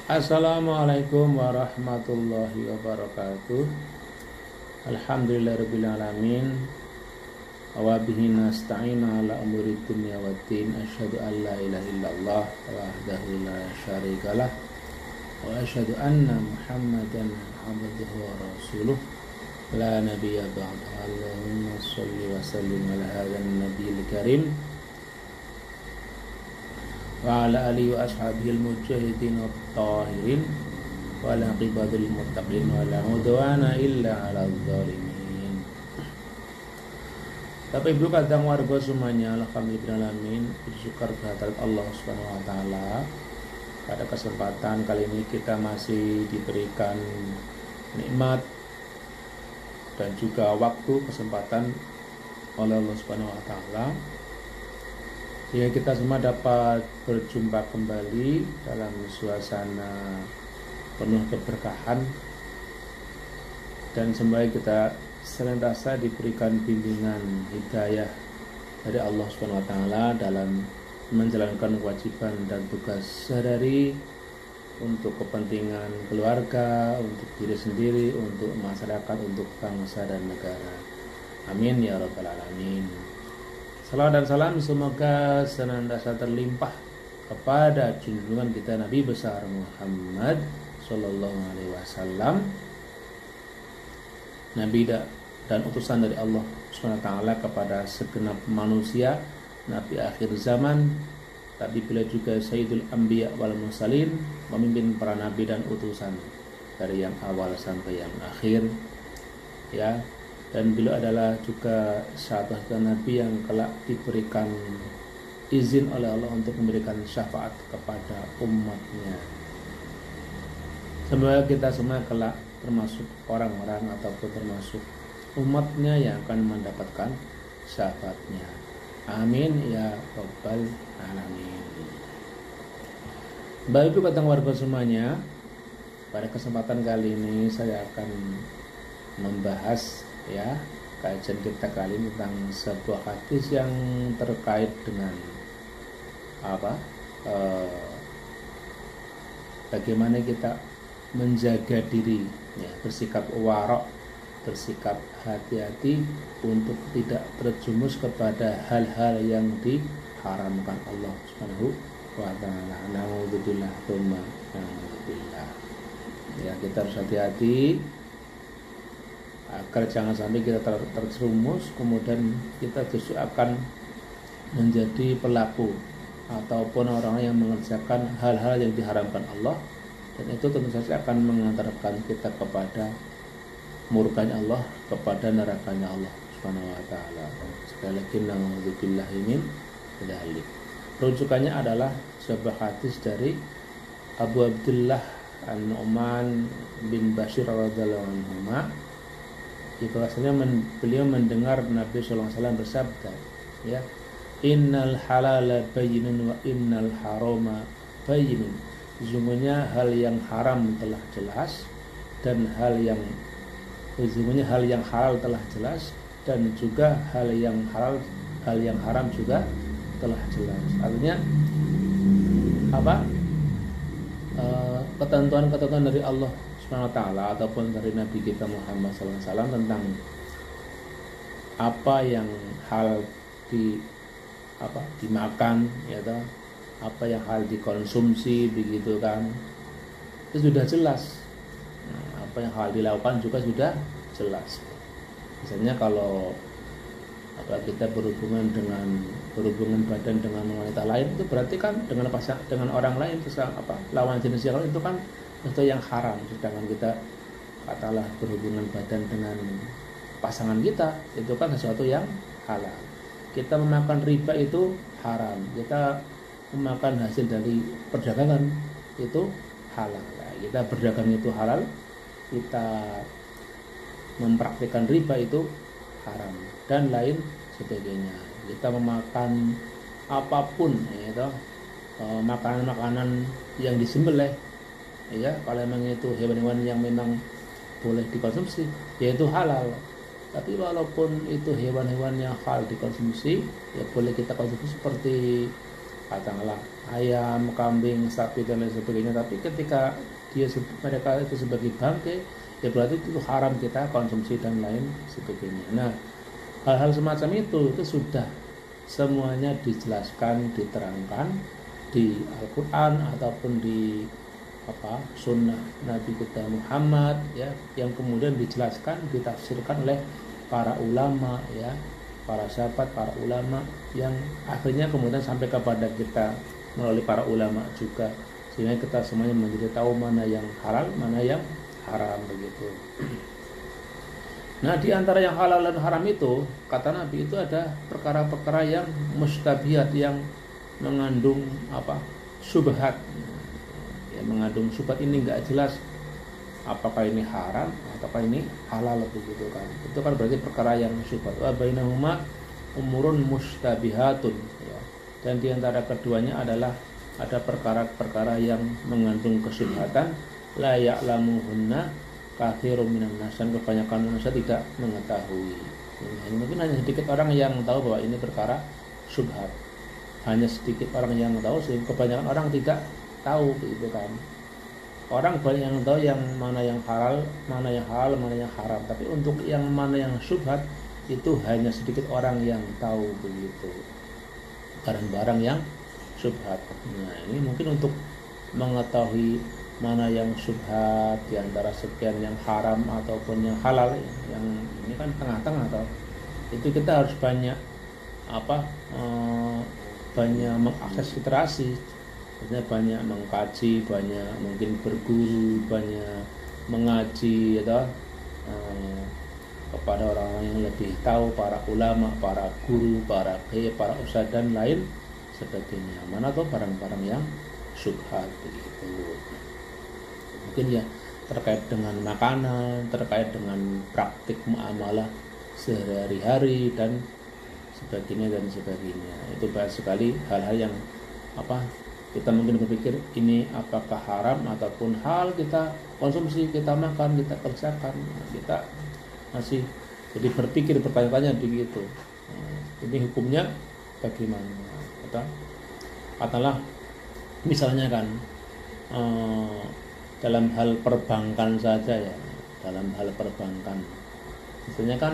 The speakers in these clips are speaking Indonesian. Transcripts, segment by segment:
Assalamualaikum warahmatullahi wabarakatuh. Alhamdulillahirabbil alamin. Wa bihi nasta'inu ala umuri dunya waddin. Asyhadu an la ilaha illallah wahdahu la syarikalah wa asyhadu anna Muhammadan abduhu wa rasuluh la nabiyya ba'dahu. Allahumma shalli wa sallim ala hadzal nabiyil karim wa ala alihi wa ashabihi al-mujahidin wa tahirin wa ala aqibadil muttaqin wa la udwana illa ala zalimin. Tapi ibu kadang warga semuanya, alhamdulillah alamin, bersyukur kehadirat Allah Subhanahu wa taala. Pada kesempatan kali ini kita masih diberikan nikmat dan juga waktu kesempatan oleh Allah Subhanahu wa taala. Ya, kita semua dapat berjumpa kembali dalam suasana penuh keberkahan, dan semoga kita senantiasa diberikan bimbingan hidayah dari Allah Subhanahu wa taala dalam menjalankan kewajiban dan tugas sehari-hari untuk kepentingan keluarga, untuk diri sendiri, untuk masyarakat, untuk bangsa dan negara. Amin ya rabbal alamin. Salawat dan salam semoga senantiasa terlimpah kepada junjungan kita Nabi besar Muhammad Sallallahu Alaihi Wasallam, Nabi dan utusan dari Allah Subhanahu Wa Taala kepada segenap manusia, Nabi akhir zaman, tapi beliau juga Sayyidul Anbiya wal Mursalin, memimpin para nabi dan utusan dari yang awal sampai yang akhir, ya. Dan beliau adalah juga satu-satunya nabi yang kelak diberikan izin oleh Allah untuk memberikan syafaat kepada umatnya. Semoga kita semua kelak termasuk orang-orang ataupun termasuk umatnya yang akan mendapatkan syafaatnya. Amin ya rabbal alamin. Baik, kata warga semuanya, pada kesempatan kali ini saya akan membahas, ya, kajian kita kali ini tentang sebuah hadis yang terkait dengan bagaimana kita menjaga diri, ya, bersikap warok, bersikap hati-hati untuk tidak terjumus kepada hal-hal yang diharamkan Allah Subhanahu wa taala. Nauzubillah tsumma nauzubillah. Ya, kita harus hati-hati agar jangan sampai kita terjerumus, kemudian kita justru akan menjadi pelaku ataupun orang yang mengerjakan hal-hal yang diharamkan Allah, dan itu tentu saja akan mengantarkan kita kepada murkanya Allah, kepada nerakanya Allah Subhanahu wa taala. Sekali lagi, nauzubillah min dzalik. Rujukannya adalah sebuah hadis dari Abu Abdullah An-Nu'man bin Bashir radhiyallahu anhu. Bahwasanya beliau mendengar Nabi sallallahu alaihi wasallam bersabda, ya, innal halala bayyinun wa innal harama bayyinun. Sesungguhnya hal yang haram telah jelas, dan hal yang halal telah jelas, dan juga hal yang haram juga telah jelas. Artinya apa? Ketentuan-ketentuan dari Allah Subhanahu wa taala ataupun dari Nabi kita Muhammad sallallahu alaihi wasallam tentang apa yang halal dimakan, ya toh, apa yang halal dikonsumsi, begitu kan, itu sudah jelas. Apa yang halal dilakukan juga sudah jelas. Misalnya kalau kita berhubungan badan dengan wanita lain, itu berarti kan dengan orang lain, lawan jenis yang lain, itu kan itu yang haram. Sedangkan kita katalah berhubungan badan dengan pasangan kita, itu kan sesuatu yang halal. Kita memakan riba itu haram. Kita memakan hasil dari perdagangan itu halal. Nah, kita berdagang itu halal, kita mempraktikkan riba itu haram, dan lain sebagainya. Kita memakan apapun, yaitu makanan-makanan yang disembelih, ya, kalau memang itu hewan-hewan yang memang boleh dikonsumsi, yaitu halal. Tapi walaupun itu hewan-hewan yang halal dikonsumsi, ya boleh kita konsumsi seperti katakanlah ayam, kambing, sapi dan lain sebagainya, tapi ketika mereka itu sebagai bangkai, ya berarti itu haram kita konsumsi dan lain sebagainya. Nah, hal-hal semacam itu sudah semuanya dijelaskan, diterangkan di Al-Quran ataupun di sunnah Nabi kita Muhammad, ya, yang kemudian dijelaskan, ditafsirkan oleh para ulama, ya, para sahabat, para ulama, yang akhirnya kemudian sampai kepada kita melalui para ulama juga, sehingga kita semuanya menjadi tahu mana yang halal, mana yang haram begitu. Nah, di antara yang halal dan haram itu, kata Nabi, itu ada perkara-perkara yang mustabihat, yang mengandung syubhat, ya, mengandung syubhat. Ini enggak jelas apakah ini haram ataukah ini halal begitu kan. Itu kan berarti perkara yang syubhat. Wa bainahuma umurun mustabihatun, ya. Dan di antara keduanya adalah ada perkara-perkara yang mengandung kesyubhatan, la ya'lamuhunna katsirun minan nas, kebanyakan manusia tidak mengetahui. Mungkin hanya sedikit orang yang tahu bahwa ini perkara syubhat. Hanya sedikit orang yang tahu, sehingga kebanyakan orang tidak tahu begitu kan. Orang banyak yang tahu yang mana yang halal, mana yang haram, tapi untuk yang mana yang syubhat itu hanya sedikit orang yang tahu begitu. Barang-barang yang syubhat. Nah, ini mungkin untuk mengetahui mana yang syubhat di antara sekian yang haram ataupun yang halal, yang ini kan tengah-tengah atau itu kita harus banyak banyak mengakses literasi, banyak mengkaji, banyak mungkin berguru, banyak mengaji, atau kepada orang-orang yang lebih tahu, para ulama, para guru, para kiai, para ustadz dan lain sebagainya. Mana tuh barang-barang yang syubhat begitu. Mungkin ya terkait dengan makanan, terkait dengan praktik muamalah sehari-hari dan sebagainya. Itu banyak sekali hal-hal yang kita mungkin berpikir ini apakah haram ataupun hal kita konsumsi, kita makan, kita kerjakan, kita masih jadi berpikir, bertanya-tanya begitu. Ini hukumnya bagaimana? Katakanlah misalnya kan dalam hal perbankan saja, ya, dalam hal perbankan misalnya kan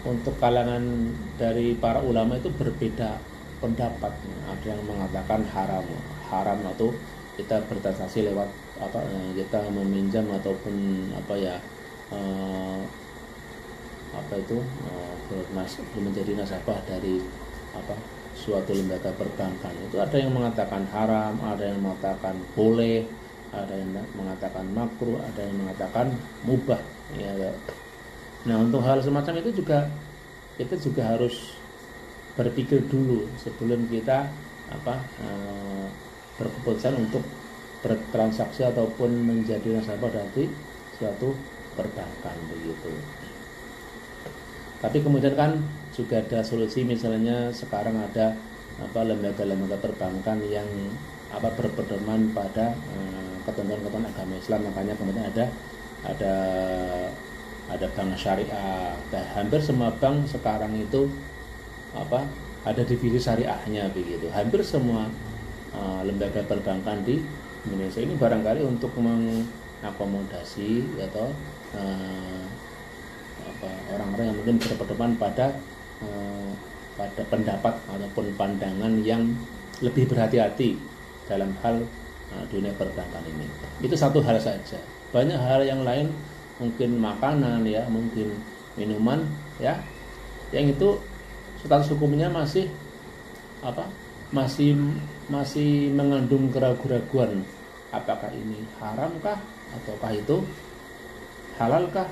untuk kalangan dari para ulama itu berbeda pendapat. Ada yang mengatakan haram atau kita bertransaksi lewat kita meminjam ataupun menjadi nasabah dari suatu lembaga perbankan. Itu ada yang mengatakan haram, ada yang mengatakan boleh, ada yang mengatakan makruh, ada yang mengatakan mubah, ya. Nah, untuk hal semacam itu juga kita juga harus berpikir dulu sebelum kita berkeputusan untuk bertransaksi ataupun menjadi nasabah dari suatu perbankan begitu. Tapi kemudian kan juga ada solusi, misalnya sekarang ada lembaga-lembaga perbankan yang berpedoman pada ketentuan-ketentuan agama Islam. Makanya kemudian ada bank syariah. Hampir semua bank sekarang itu ada divisi syariahnya begitu. Hampir semua lembaga perbankan di Indonesia ini barangkali untuk mengakomodasi atau orang-orang yang mungkin berpedoman pada pendapat ataupun pandangan yang lebih berhati-hati dalam hal dunia perbankan ini. Itu satu hal saja. Banyak hal yang lain, mungkin makanan, ya, mungkin minuman, ya, yang itu status hukumnya masih masih mengandung keraguan-keraguan, apakah ini haramkah ataukah itu halalkah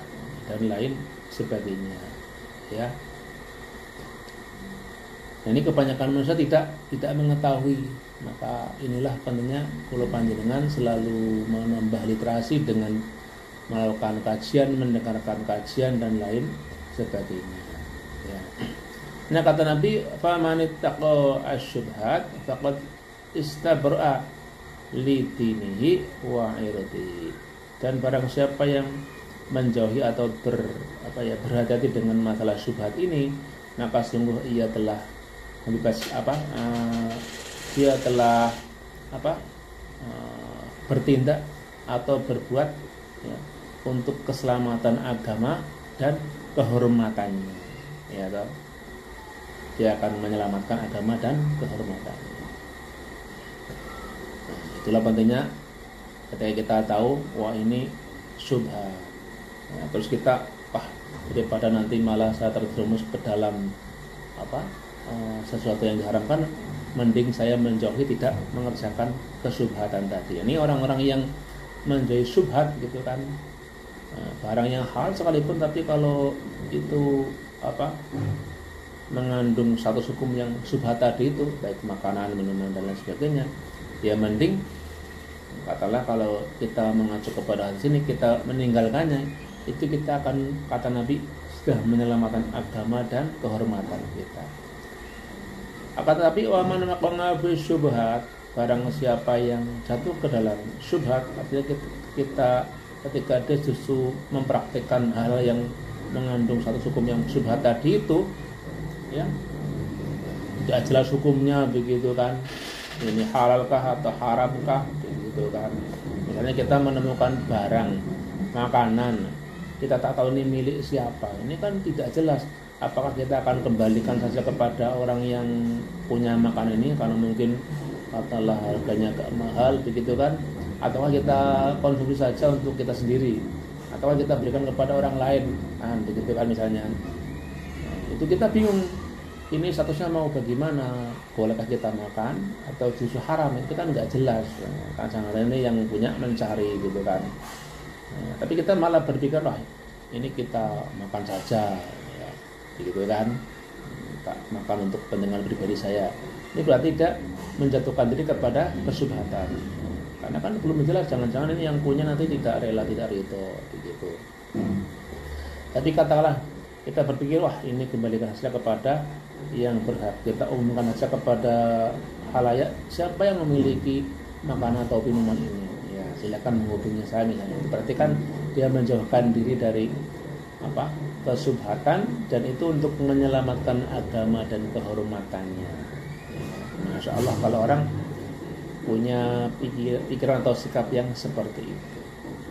dan lain sebagainya, ya. Nah, ini kebanyakan manusia tidak mengetahui. Maka inilah pentingnya kula panjenengan selalu menambah literasi dengan melakukan kajian, mendengarkan kajian dan lain sebagainya, ya. Nah, kata Nabi, faman ittaqa asyubhat faqad istabra'a li dinihi wa irdihi. Dan barang siapa yang menjauhi atau berhati-hati dengan masalah syubhat ini, maka sungguh ia telah dia telah bertindak atau berbuat ya, untuk keselamatan agama dan kehormatannya, ya toh. Dia akan menyelamatkan agama dan kehormatannya. Nah, itulah pentingnya ketika kita tahu wah ini syubhat, ya, terus kita daripada nanti malah saya terjerumus ke dalam sesuatu yang diharamkan, mending saya menjauhi, tidak mengerjakan kesyubhatan tadi. Ini orang-orang yang menjauhi syubhat gitu kan, barang yang halal sekalipun, tapi kalau itu mengandung satu hukum yang syubhat tadi itu, baik makanan, minuman dan lain sebagainya, ya mending katalah kalau kita mengacu kepada hadis ini, kita meninggalkannya, itu kita akan, kata Nabi, sudah menyelamatkan agama dan kehormatan kita. Akan tetapi wa man waqa'a fi syubhat, barang siapa yang jatuh ke dalam syubhat, artinya kita ketika dia justru mempraktikkan hal yang mengandung satu hukum yang syubhat tadi itu, ya tidak jelas hukumnya begitu kan, ini halalkah atau haramkah begitu kan. Misalnya kita menemukan barang makanan, kita tak tahu ini milik siapa, ini kan tidak jelas. Apakah kita akan kembalikan saja kepada orang yang punya makanan ini karena mungkin katalah harganya agak mahal begitu kan, atau kita konsumsi saja untuk kita sendiri, atau kita berikan kepada orang lain begitu kan misalnya. Nah, itu kita bingung, ini statusnya mau bagaimana, bolehkah kita makan atau justru haram, itu kan nggak jelas kan. Sangat ini yang punya mencari gitu kan. Nah, tapi kita malah berpikir ini kita makan saja ya, begitu kan, tak makan untuk kepentingan pribadi saya. Ini berarti tidak menjatuhkan diri kepada kesyubhatan, karena kan belum jelas, jangan-jangan ini yang punya nanti tidak rela, tidak ridho begitu. Tapi katakanlah kita berpikir ini kembalikan hasilnya kepada yang berhak, kita umumkan saja kepada halayak, siapa yang memiliki makanan atau minuman ini, ya silakan menghubungi saya misalnya. Itu berarti kan dia menjauhkan diri dari kesyubhatan, dan itu untuk menyelamatkan agama dan kehormatannya. Masya Allah kalau orang punya pikiran atau sikap yang seperti itu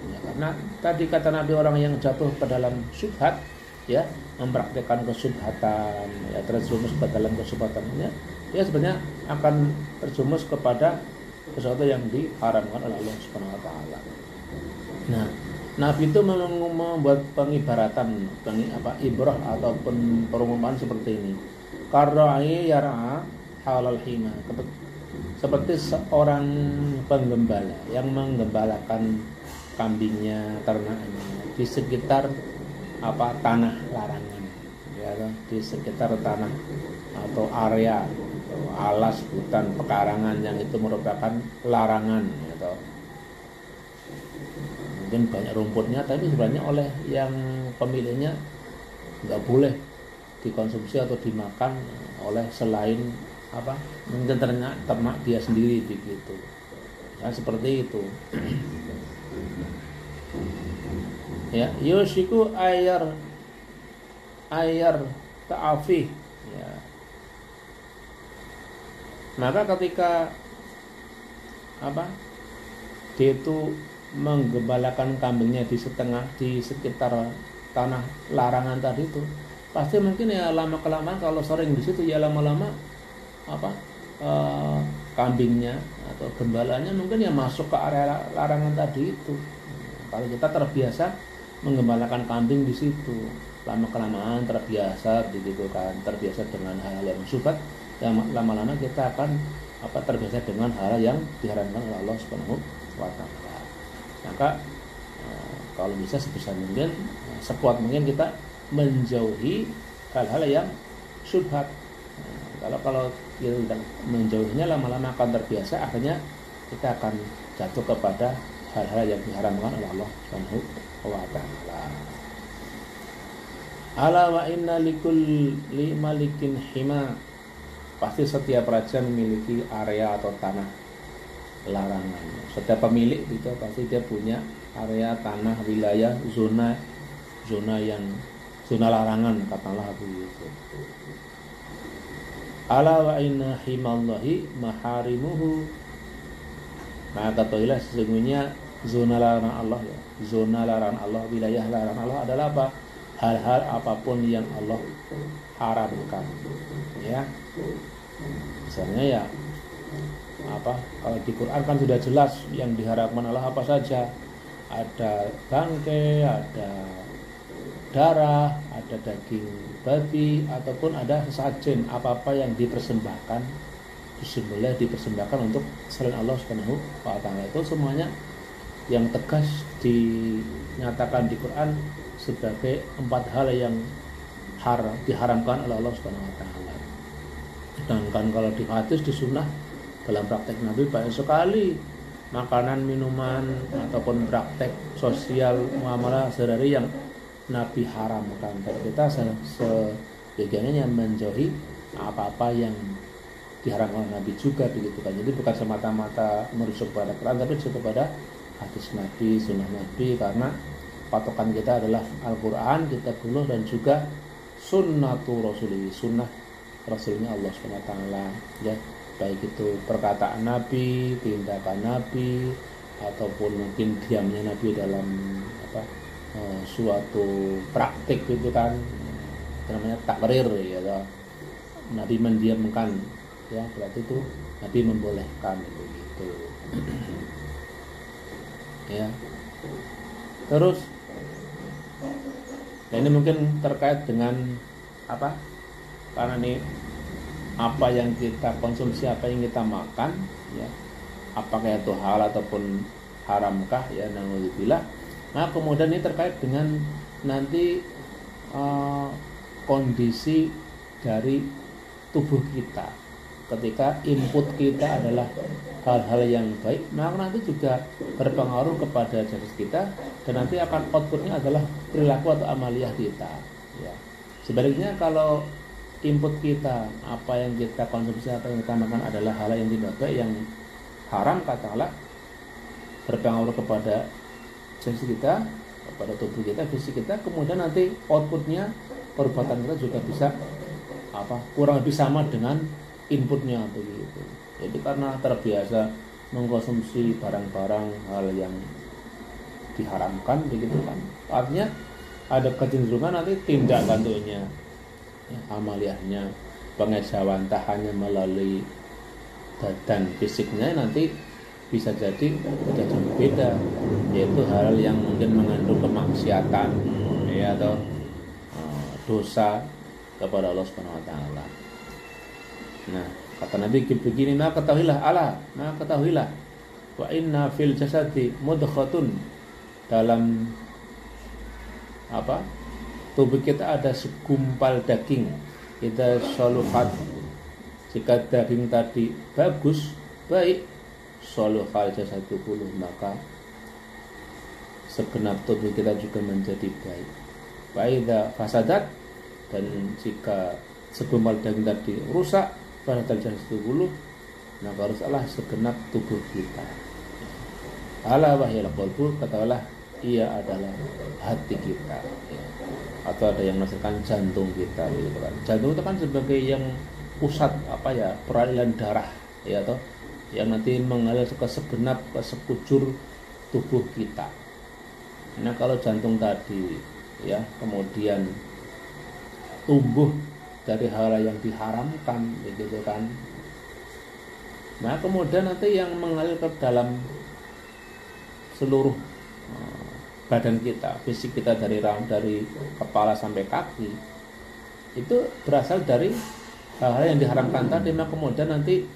ya, karena tadi kata Nabi, orang yang jatuh ke dalam syubhat, ya mempraktikkan kesyubhatan, ya terjerumus ke dalam kesyubhatannya, dia sebenarnya akan terjerumus kepada sesuatu yang diharamkan oleh Allah Subhanahu wa taala. Nah, Nabi itu membuat pengibaratan, ibrah ataupun perumpamaan seperti ini. Qarra'i yar'a halal hima, seperti seorang penggembala yang menggembalakan kambingnya, ternaknya di sekitar tanah larangan, ya, di sekitar tanah atau area atau alas hutan pekarangan yang itu merupakan larangan, atau mungkin banyak rumputnya, tapi sebenarnya oleh yang pemiliknya nggak boleh dikonsumsi atau dimakan oleh selain mungkin ternak dia sendiri begitu. Nah, seperti itu. Ya, yushiku ayar ta'afi, ya. Maka ketika dia itu menggembalakan kambingnya di sekitar tanah larangan tadi itu, pasti mungkin ya lama kelamaan kalau sering di situ, ya lama-lama kambingnya atau gembalanya mungkin ya masuk ke area larangan tadi itu. Kalau kita terbiasa menggembalakan kambing di situ, lama kelamaan terbiasa begitu kan, terbiasa dengan hal yang syubhat, ya lama-lama kita akan terbiasa dengan hal yang diharamkan oleh Allah Subhanahu wa taala. Maka kalau bisa sebisa mungkin, sekuat mungkin kita menjauhi hal-hal yang syubhat. Kalau kita menjauhinya, lama-lama akan terbiasa, akhirnya kita akan jatuh kepada hal-hal yang diharamkan oleh Allah Subhanahu wa taala. Ala wa inna likulli malikin hima, pasti setiap raja memiliki area atau tanah larangan. Setiap pemilik itu pasti dia punya area tanah, wilayah, zona yang zona larangan, katakanlah begitu. Ala wa inna himallahi maharimuhu. Maka ketahuilah sesungguhnya zona larangan Allah, ya. Zona larangan Allah, wilayah larangan Allah adalah apa? Hal-hal apapun yang Allah haramkan, ya. Misalnya ya apa? Kalau di Quran kan sudah jelas yang diharamkan Allah apa saja. Ada bangkai, ada darah, ada daging babi, ataupun ada sesajen apa-apa yang dipersembahkan, disembelih, dipersembahkan untuk selain Allah Subhanahu wa taala. Itu semuanya yang tegas dinyatakan di Quran sebagai 4 hal yang diharamkan oleh Allah Subhanahu wa taala. Sedangkan kalau di hadis, di sunnah, dalam praktek Nabi banyak sekali makanan, minuman, ataupun praktek sosial muamalah sehari-hari yang Nabi haramkan. Dan kita sebagiannya menjauhi apa-apa yang diharamkan oleh Nabi juga begitu kan. Jadi bukan semata-mata merujuk kepada Quran, tapi juga kepada hadis Nabi, sunnah Nabi, karena patokan kita adalah Al-Quran, kitabullah, dan juga sunnatu Rasulih, sunnah Rasulnya Allah SWT, ya. Baik itu perkataan Nabi, tindakan Nabi, ataupun mungkin diamnya Nabi dalam suatu praktik gitu kan, namanya takrir, ya. Nabi mendiamkan, ya, berarti itu Nabi membolehkan begitu. Ya. Terus ini mungkin terkait dengan apa? Karena ini apa yang kita konsumsi, apa yang kita makan, ya, apakah itu halal ataupun haramkah, ya, naudzubillah. Nah, kemudian ini terkait dengan nanti kondisi dari tubuh kita. Ketika input kita adalah hal-hal yang baik, maka nanti juga berpengaruh kepada jasad kita, dan nanti akan outputnya adalah perilaku atau amaliyah kita, ya. Sebaliknya kalau input kita, apa yang kita konsumsi, apa yang kita makan adalah hal yang tidak baik, yang haram, katakanlah, berpengaruh kepada jasad kita, kepada tubuh kita, fisik kita, kemudian nanti outputnya, perbuatan kita juga bisa kurang lebih sama dengan inputnya begitu. Jadi karena terbiasa mengkonsumsi barang-barang hal yang diharamkan begitu kan, artinya ada kecenderungan nanti tindak tanduknya, ya, amaliyahnya, pengejawantahannya melalui badan fisiknya nanti bisa jadi tidak jauh berbeda, yaitu hal yang mungkin mengandung kemaksiatan, ya, atau dosa kepada Allah Subhanahu wa taala. Nah, kata Nabi begini, maka ketahuilah wa inna fil jasadi mudghatun, dalam tubuh kita ada segumpal daging, kita saluhat, jika daging tadi bagus, baik, saluhal jasadu kulluh, maka segenap tubuh kita juga menjadi baik. Wa idza fasadat, dan jika segumpal daging tadi rusak, fasadal jasadu kulluh, maka rusaklah segenap tubuh kita. Ala wahyal qalbu, katakanlah ia adalah hati kita, ya. Atau ada yang menafsirkan jantung kita, gitu kan. Jantung itu kan sebagai yang pusat peralihan darah, ya, atau yang nanti mengalir ke segenap, ke sekujur tubuh kita. Nah, kalau jantung tadi, ya, kemudian tumbuh dari hal yang diharamkan, begitu kan. Nah, kemudian nanti yang mengalir ke dalam seluruh badan kita, fisik kita, dari kepala sampai kaki, itu berasal dari hal-hal yang diharamkan tadi. Nah, kemudian nanti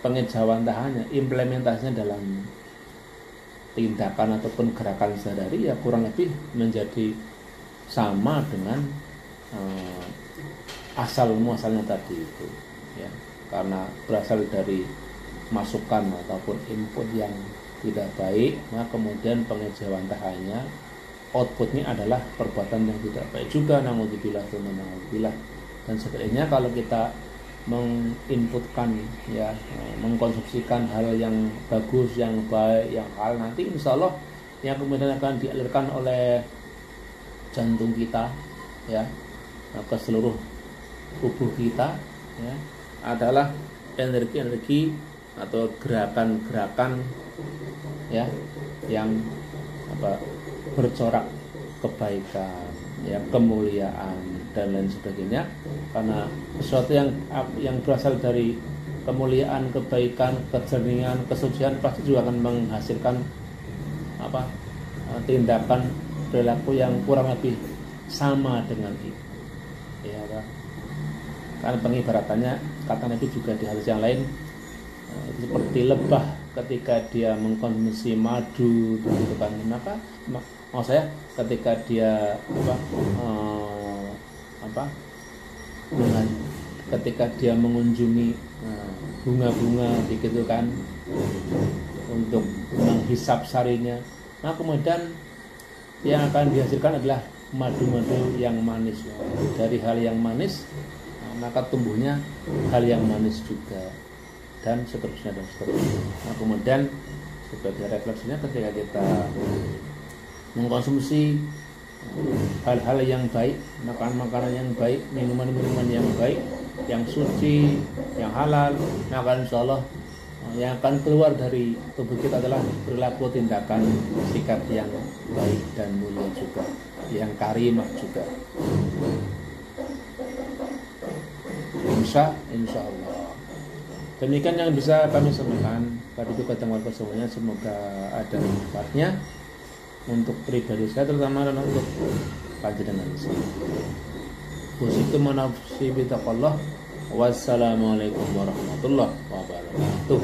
pengejawantahannya, implementasinya dalam tindakan ataupun gerakan sehari-hari, ya, kurang lebih menjadi sama dengan asal muasalnya tadi itu, ya, karena berasal dari masukan ataupun input yang tidak baik, maka kemudian pengejawantahannya, outputnya adalah perbuatan yang tidak baik juga, naudzubillah. Dan sebenarnya kalau kita menginputkan, ya, mengkonsumsikan hal yang bagus, yang baik, yang halal, nanti insya Allah yang kemudian akan dialirkan oleh jantung kita, ya, ke seluruh tubuh kita, ya, adalah energi-energi atau gerakan-gerakan, ya, yang bercorak kebaikan, ya, kemuliaan dan lain sebagainya. Karena sesuatu yang berasal dari kemuliaan, kebaikan, kejernihan, kesucian pasti juga akan menghasilkan tindakan perilaku yang kurang lebih sama dengan itu, ya kan? Karena pengibaratannya kata Nabi juga di hadis yang lain, seperti lebah ketika dia mengkonsumsi madu, gitu kan? Maka maksud saya ketika dia ketika dia mengunjungi bunga-bunga, begitu kan, untuk menghisap sarinya, nah kemudian yang akan dihasilkan adalah madu-madu yang manis. Dari hal yang manis, maka tumbuhnya hal yang manis juga, dan seterusnya dan seterusnya. Nah kemudian sebagai refleksinya, ketika kita mengkonsumsi hal-hal yang baik, makanan-makanan yang baik, minuman-minuman yang baik, yang suci, yang halal, maka insya Allah yang akan keluar dari tubuh kita adalah perilaku, tindakan, sikap yang baik dan mulia juga, yang karimah juga. Insya Allah. Demikian yang bisa kami sampaikan pada kesempatan semuanya. Semoga ada manfaatnya untuk pribadi saya, terutama dan untuk panjenengan. Usikum nafsi bitaqallah. Wassalamualaikum warahmatullahi wabarakatuh.